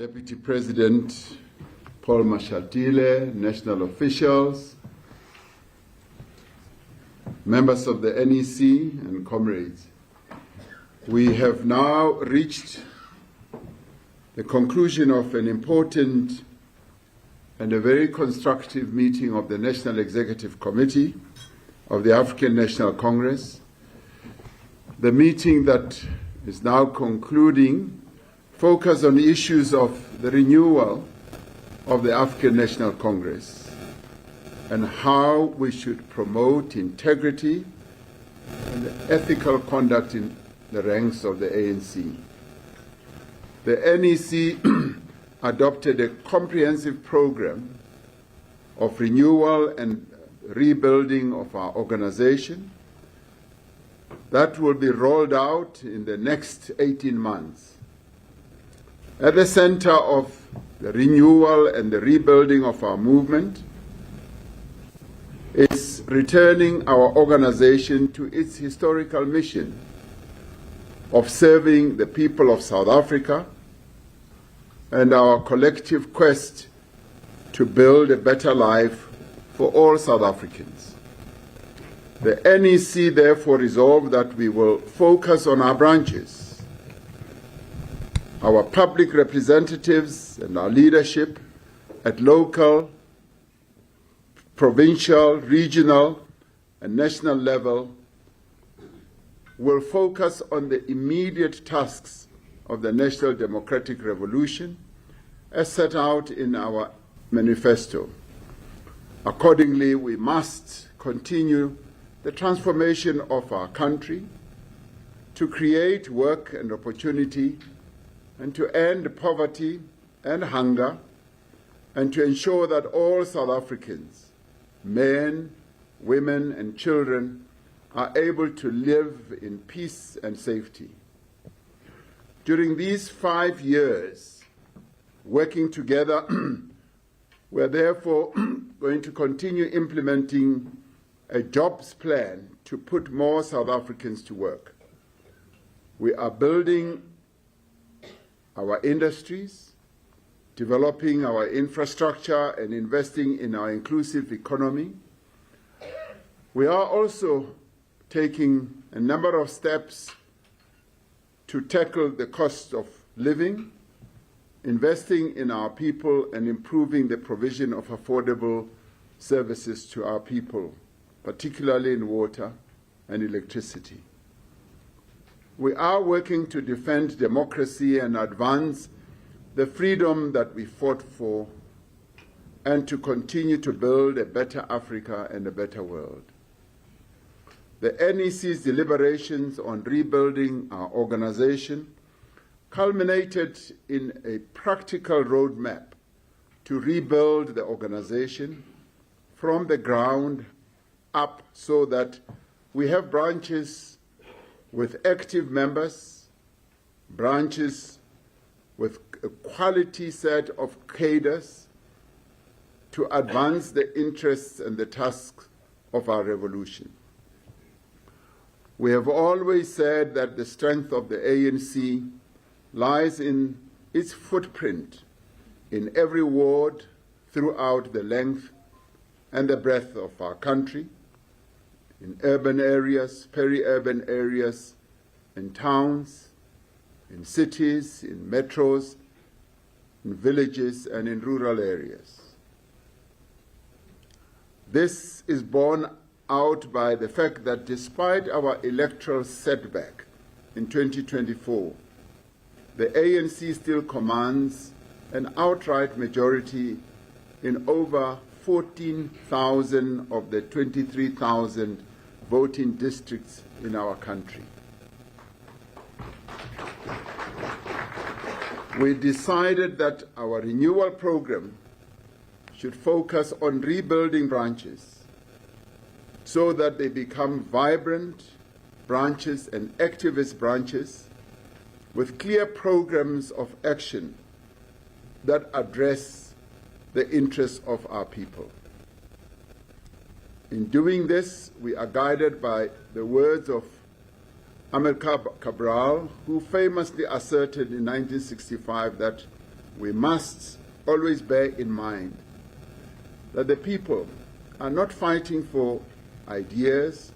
Deputy President Paul Mashatile, national officials, members of the NEC and comrades. We have now reached the conclusion of an important and a very constructive meeting of the National Executive Committee of the African National Congress. The meeting that is now concluding focus on issues of the renewal of the African National Congress and how we should promote integrity and ethical conduct in the ranks of the ANC. The NEC adopted a comprehensive program of renewal and rebuilding of our organization that will be rolled out in the next 18 months. At the center of the renewal and the rebuilding of our movement is returning our organization to its historical mission of serving the people of South Africa and our collective quest to build a better life for all South Africans. The NEC therefore resolved that we will focus on our branches, our public representatives and our leadership at local, provincial, regional, and national level will focus on the immediate tasks of the National Democratic Revolution as set out in our manifesto. Accordingly, we must continue the transformation of our country to create work and opportunity and to end poverty and hunger and to ensure that all South Africans, men, women, and children are able to live in peace and safety. During these 5 years, working together, we're therefore going to continue implementing a jobs plan to put more South Africans to work. We are building our industries, developing our infrastructure, and investing in our inclusive economy. We are also taking a number of steps to tackle the cost of living, investing in our people, and improving the provision of affordable services to our people, particularly in water and electricity. We are working to defend democracy and advance the freedom that we fought for and to continue to build a better Africa and a better world. The NEC's deliberations on rebuilding our organization culminated in a practical roadmap to rebuild the organization from the ground up so that we have branches with active members, branches with a quality set of cadres to advance the interests and the tasks of our revolution. We have always said that the strength of the ANC lies in its footprint in every ward throughout the length and the breadth of our country, in urban areas, peri-urban areas, in towns, in cities, in metros, in villages, and in rural areas. This is borne out by the fact that despite our electoral setback in 2024, the ANC still commands an outright majority in over 14,000 of the 23,000 voting districts in our country. We decided that our renewal program should focus on rebuilding branches so that they become vibrant branches and activist branches with clear programs of action that address the interests of our people. In doing this, we are guided by the words of Amilcar Cabral, who famously asserted in 1965 that we must always bear in mind that the people are not fighting for ideas,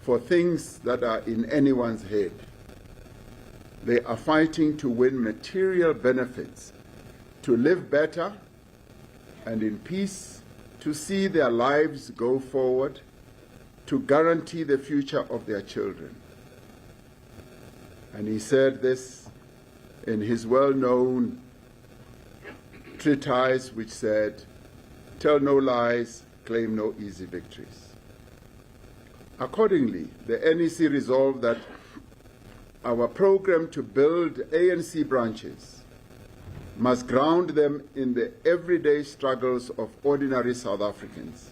for things that are in anyone's head. They are fighting to win material benefits, to live better and in peace, to see their lives go forward, to guarantee the future of their children. And he said this in his well-known treatise, which said, "Tell no lies, claim no easy victories." Accordingly, the NEC resolved that our program to build ANC branches must ground them in the everyday struggles of ordinary South Africans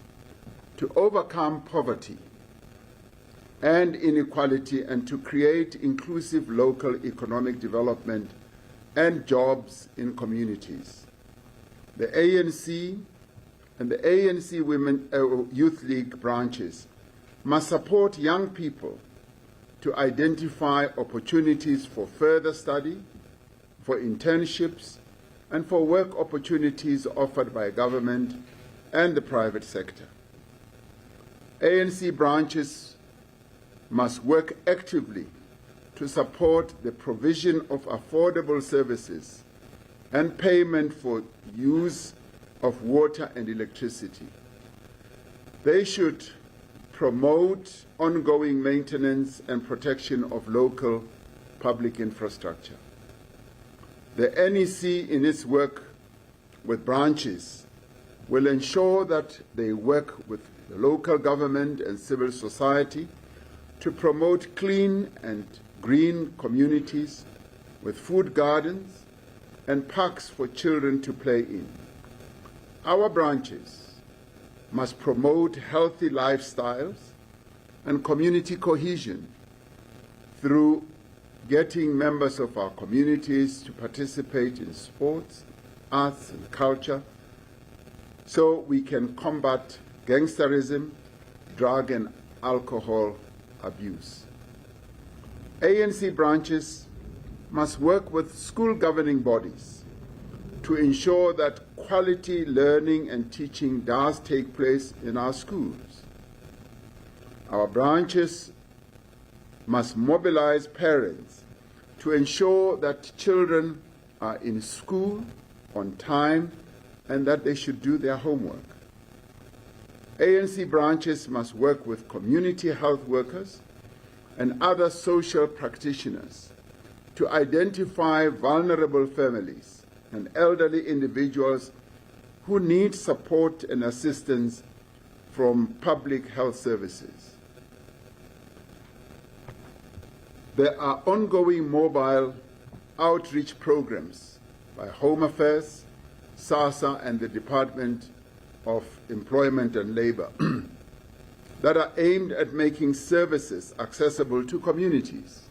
to overcome poverty and inequality and to create inclusive local economic development and jobs in communities. The ANC and the ANC Women Youth League branches must support young people to identify opportunities for further study, for internships, and for work opportunities offered by government and the private sector. ANC branches must work actively to support the provision of affordable services and payment for use of water and electricity. They should promote ongoing maintenance and protection of local public infrastructure. The NEC, in its work with branches, will ensure that they work with the local government and civil society to promote clean and green communities with food gardens and parks for children to play in. Our branches must promote healthy lifestyles and community cohesion through getting members of our communities to participate in sports, arts, and culture so we can combat gangsterism, drug and alcohol abuse. ANC branches must work with school governing bodies to ensure that quality learning and teaching does take place in our schools. Our branches must mobilize parents to ensure that children are in school on time and that they should do their homework. ANC branches must work with community health workers and other social practitioners to identify vulnerable families and elderly individuals who need support and assistance from public health services. There are ongoing mobile outreach programs by Home Affairs, SASSA, and the Department of Employment and Labor that are aimed at making services accessible to communities.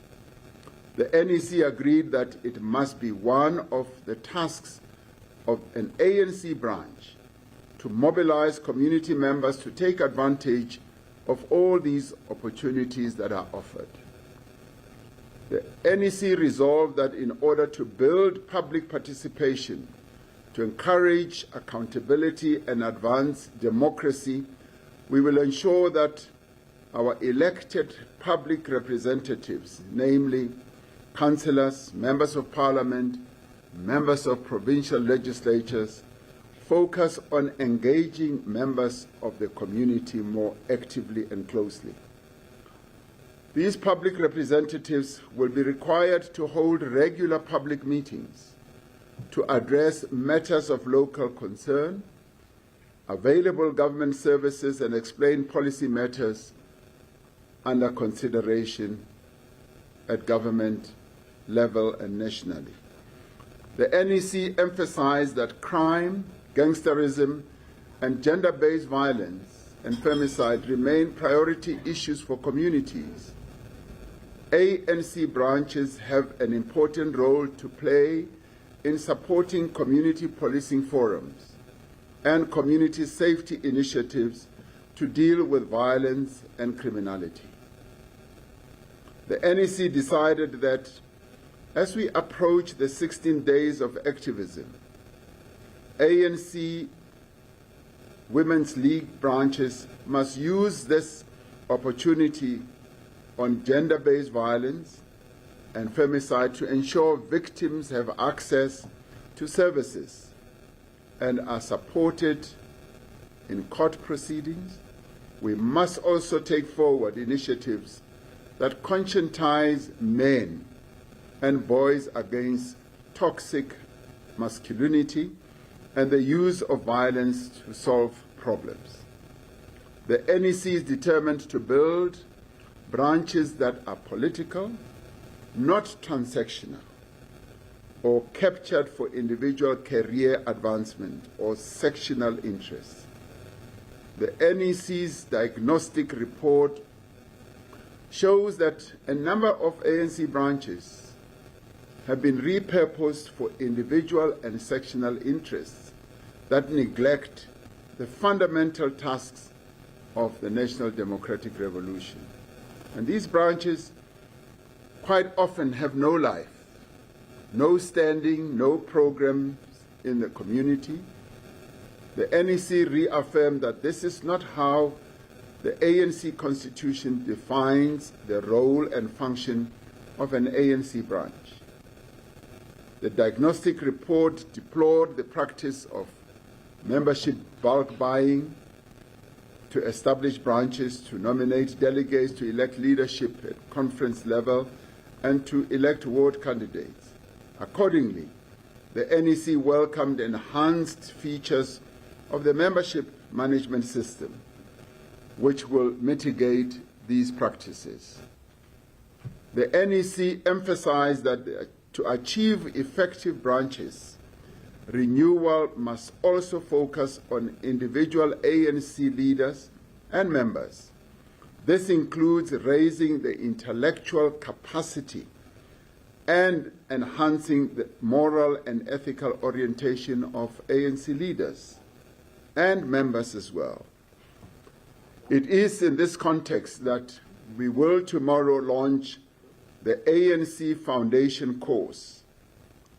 The NEC agreed that it must be one of the tasks of an ANC branch to mobilize community members to take advantage of all these opportunities that are offered. The NEC resolved that in order to build public participation, to encourage accountability and advance democracy, we will ensure that our elected public representatives, namely councillors, members of parliament, members of provincial legislatures, focus on engaging members of the community more actively and closely. These public representatives will be required to hold regular public meetings to address matters of local concern, available government services, and explain policy matters under consideration at government level and nationally. The NEC emphasized that crime, gangsterism, and gender-based violence and femicide remain priority issues for communities. ANC branches have an important role to play in supporting community policing forums and community safety initiatives to deal with violence and criminality. The NEC decided that As we approach the 16 days of activism, ANC Women's League branches must use this opportunity on gender-based violence and femicide to ensure victims have access to services and are supported in court proceedings. We must also take forward initiatives that conscientize men and boys against toxic masculinity and the use of violence to solve problems. The NEC is determined to build branches that are political, not transactional, or captured for individual career advancement or sectional interests. The NEC's diagnostic report shows that a number of ANC branches have been repurposed for individual and sectional interests that neglect the fundamental tasks of the National Democratic Revolution. And these branches quite often have no life, no standing, no programs in the community. The NEC reaffirmed that this is not how the ANC Constitution defines the role and function of an ANC branch. The diagnostic report deplored the practice of membership bulk buying to establish branches, to nominate delegates, to elect leadership at conference level, and to elect ward candidates. Accordingly, the NEC welcomed enhanced features of the membership management system, which will mitigate these practices. The NEC emphasized that to achieve effective branches, Renewal must also focus on individual ANC leaders and members. This includes raising the intellectual capacity and enhancing the moral and ethical orientation of ANC leaders and members as well. It is in this context that we will tomorrow launch the ANC Foundation course,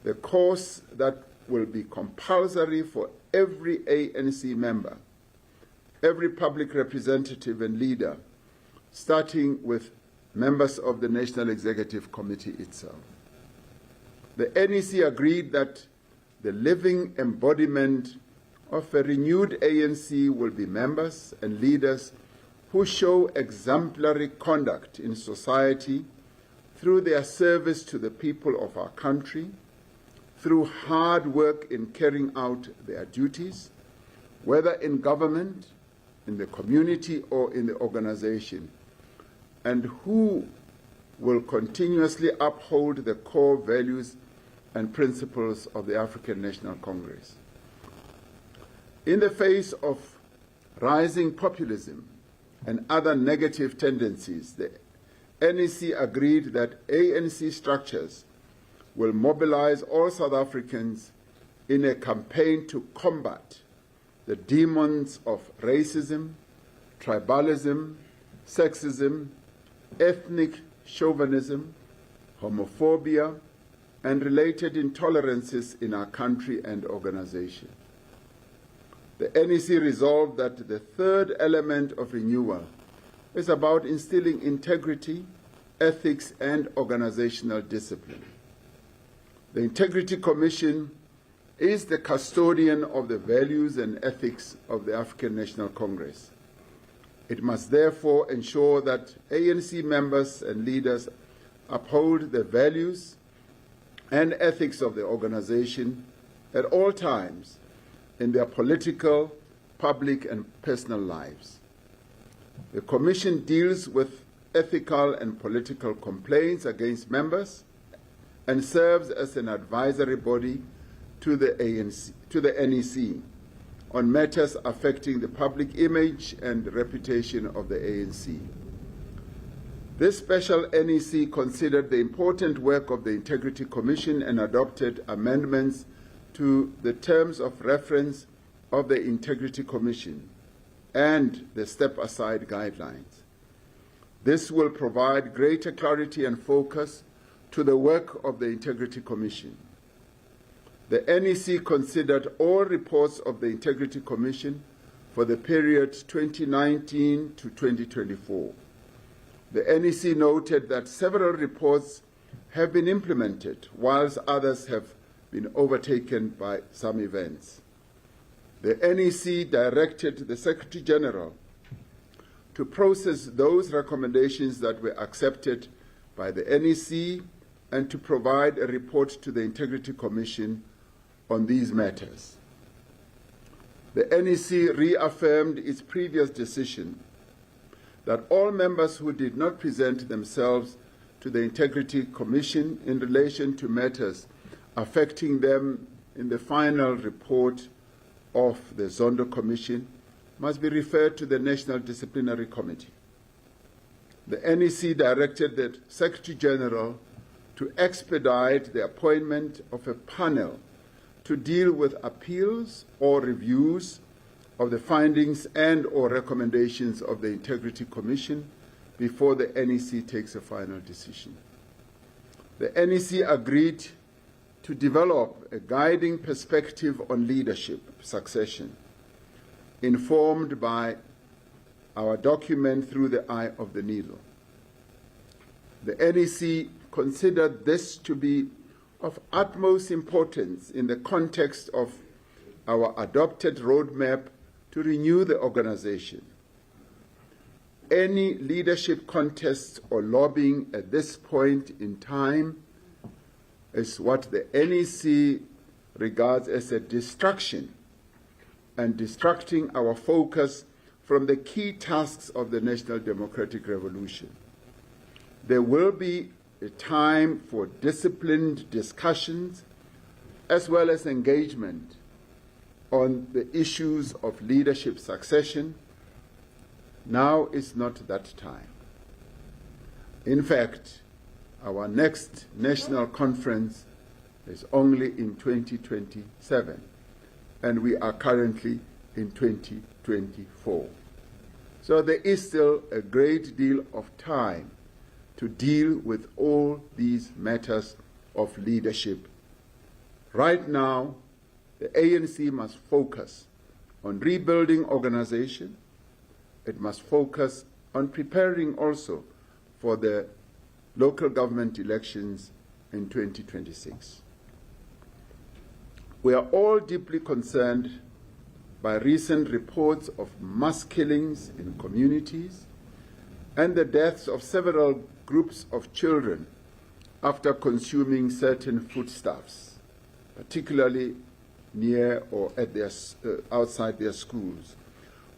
the course that will be compulsory for every ANC member, every public representative and leader, starting with members of the National Executive Committee itself. The NEC agreed that the living embodiment of a renewed ANC will be members and leaders who show exemplary conduct in society through their service to the people of our country, through hard work in carrying out their duties, whether in government, in the community, or in the organization, and who will continuously uphold the core values and principles of the African National Congress. In the face of rising populism and other negative tendencies, the NEC agreed that ANC structures will mobilize all South Africans in a campaign to combat the demons of racism, tribalism, sexism, ethnic chauvinism, homophobia, and related intolerances in our country and organization. The NEC resolved that the third element of renewal is about instilling integrity, ethics, and organizational discipline. The Integrity Commission is the custodian of the values and ethics of the African National Congress. It must therefore ensure that ANC members and leaders uphold the values and ethics of the organization at all times in their political, public, and personal lives. The Commission deals with ethical and political complaints against members and serves as an advisory body to the NEC on matters affecting the public image and reputation of the ANC. This special NEC considered the important work of the Integrity Commission and adopted amendments to the terms of reference of the Integrity Commission and the step-aside guidelines. This will provide greater clarity and focus to the work of the Integrity Commission. The NEC considered all reports of the Integrity Commission for the period 2019 to 2024. The NEC noted that several reports have been implemented, whilst others have been overtaken by some events. The NEC directed the Secretary General to process those recommendations that were accepted by the NEC and to provide a report to the Integrity Commission on these matters. The NEC reaffirmed its previous decision that all members who did not present themselves to the Integrity Commission in relation to matters affecting them in the final report of the Zondo Commission must be referred to the National Disciplinary Committee. The NEC directed the Secretary General to expedite the appointment of a panel to deal with appeals or reviews of the findings and or recommendations of the Integrity Commission before the NEC takes a final decision. The NEC agreed to develop a guiding perspective on leadership succession, informed by our document Through the Eye of the Needle. The NEC considered this to be of utmost importance in the context of our adopted roadmap to renew the organization. Any leadership contests or lobbying at this point in time is what the NEC regards as a distraction and distracting our focus from the key tasks of the National Democratic Revolution. There will be a time for disciplined discussions as well as engagement on the issues of leadership succession. Now is not that time. In fact, our next national conference is only in 2027, and we are currently in 2024. So there is still a great deal of time to deal with all these matters of leadership. Right now, the ANC must focus on rebuilding organization. It must focus on preparing also for the local government elections in 2026. We are all deeply concerned by recent reports of mass killings in communities and the deaths of several groups of children after consuming certain foodstuffs, particularly near or at their, outside their schools.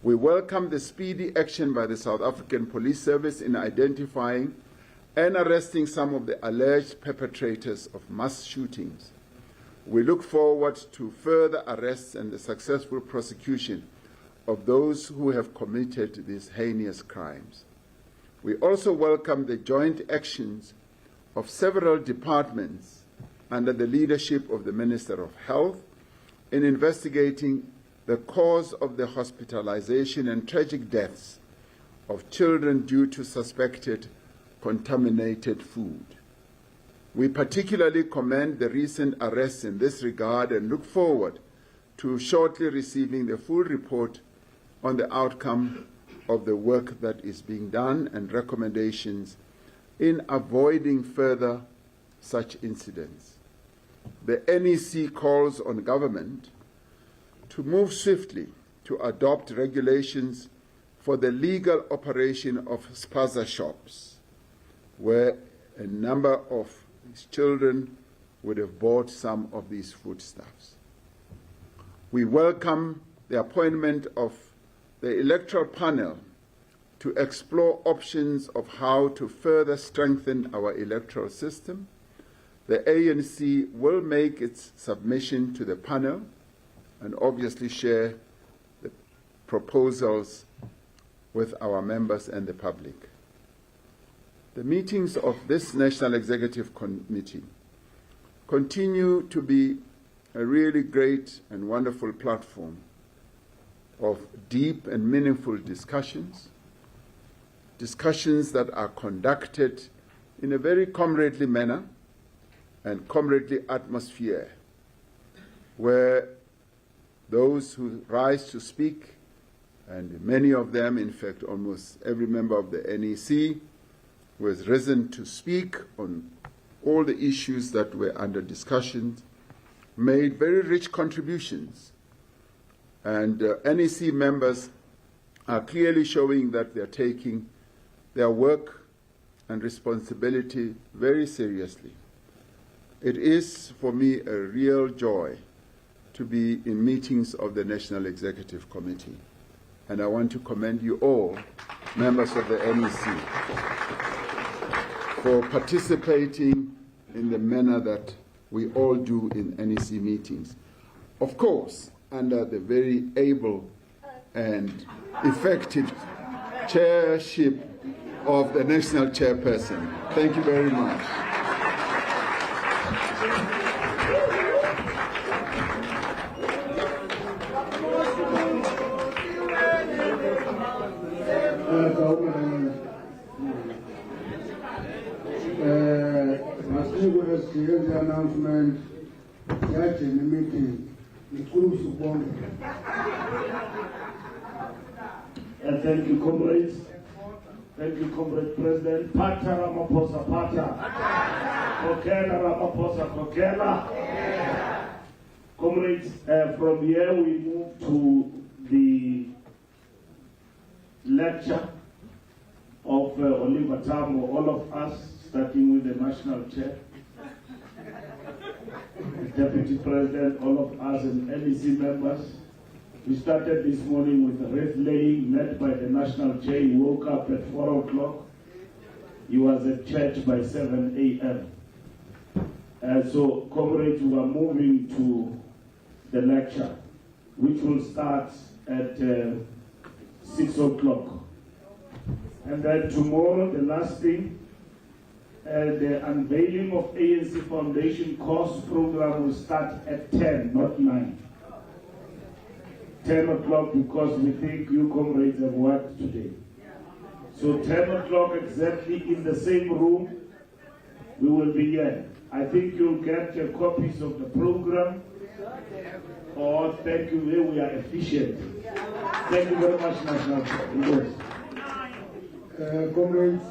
We welcome the speedy action by the South African Police Service in identifying and arresting some of the alleged perpetrators of mass shootings. We look forward to further arrests and the successful prosecution of those who have committed these heinous crimes. We also welcome the joint actions of several departments under the leadership of the Minister of Health in investigating the cause of the hospitalization and tragic deaths of children due to suspected contaminated food. We particularly commend the recent arrests in this regard and look forward to shortly receiving the full report on the outcome of the work that is being done and recommendations in avoiding further such incidents. The NEC calls on government to move swiftly to adopt regulations for the legal operation of spaza shops, where a number of these children would have bought some of these foodstuffs. We welcome the appointment of the electoral panel to explore options of how to further strengthen our electoral system. The ANC will make its submission to the panel and obviously share the proposals with our members and the public. The meetings of this National Executive Committee continue to be a really great and wonderful platform of deep and meaningful discussions that are conducted in a very comradely manner and comradely atmosphere where those who rise to speak, and many of them, in fact, almost every member of the NEC, who has risen to speak on all the issues that were under discussion, made very rich contributions. And NEC members are clearly showing that they are taking their work and responsibility very seriously. It is, for me, a real joy to be in meetings of the National Executive Committee. And I want to commend you all, members of the NEC, for participating in the manner that we all do in NEC meetings. Of course, under the very able and effective chairship of the national chairperson. Thank you very much. The announcement that in the meeting, thank you, comrades. Thank you, comrade president. Pata Ramaphosa, Pata. Kokela Ramaphosa, Kokela. Comrades, from here we move to the lecture of Oliver Tambo, all of us, starting with the national chair. Deputy President, all of us and NEC members. We started this morning with a wreath laying led by the national chair. He woke up at 4 o'clock. He was at church by 7 a.m. So, comrades, we are moving to the lecture, which will start at 6 o'clock. And then tomorrow, the last thing, the unveiling of ANC Foundation course program will start at 10, not 9. 10 o'clock because we think you comrades have worked today. So 10 o'clock exactly in the same room, we will begin. I think you'll get copies of the program. Oh, thank you, we are efficient. Thank you very much, National Chair. Comrades,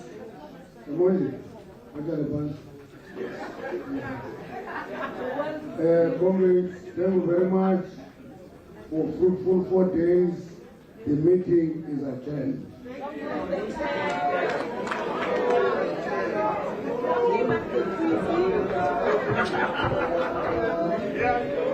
comrades, thank you very much for fruitful 4 days. The meeting is adjourned. Yeah.